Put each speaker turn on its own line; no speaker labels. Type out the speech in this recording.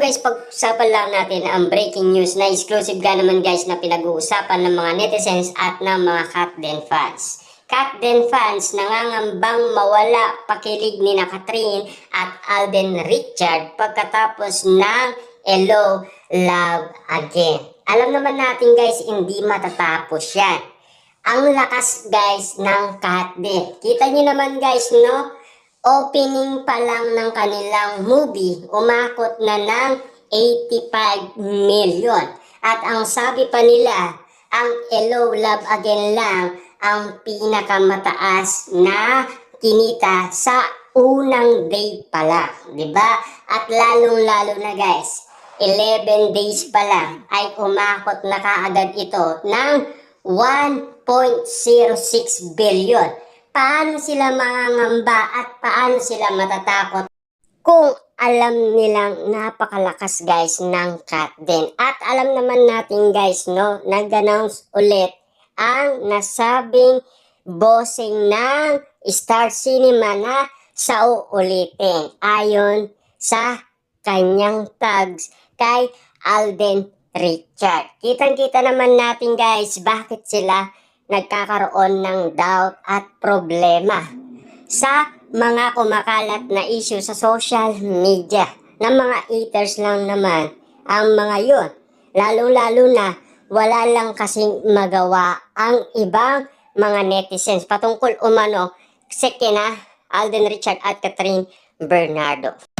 guys, pag-usapan lang natin ang breaking news na exclusive nga naman guys na pinag-uusapan ng mga netizens at ng mga Katden fans. Katden fans nangangambang mawala pakilig ni Catherine at Alden Richard pagkatapos ng Hello, Love Again. Alam naman natin guys, hindi matatapos yan. Ang lakas guys ng Katden. Kita nyo naman guys, no? Opening pa lang ng kanilang movie, umakot na ng 85 million. At ang sabi pa nila, ang Hello, Love Again lang ang pinakamataas na kinita sa unang day pa lang. Diba? At lalong-lalo na guys, 11 days pa lang ay umakot na kaagad ito ng 1.06 billion. Paano sila mangangamba at paano sila matatakot kung alam nilang napakalakas guys ng Katden. At alam naman natin guys, no, nag-announce ulit ang nasabing bossing ng Star Cinema na sa uulitin ayon sa kanyang tags kay Alden Richard. Kitang-kita naman natin guys bakit sila nagkakaroon ng doubt at problema sa mga kumakalat na issue sa social media ng mga haters lang naman ang mga yun. Lalo-lalo na wala lang kasing magawa ang ibang mga netizens patungkol umano sa kina Alden Richard at Catherine Bernardo.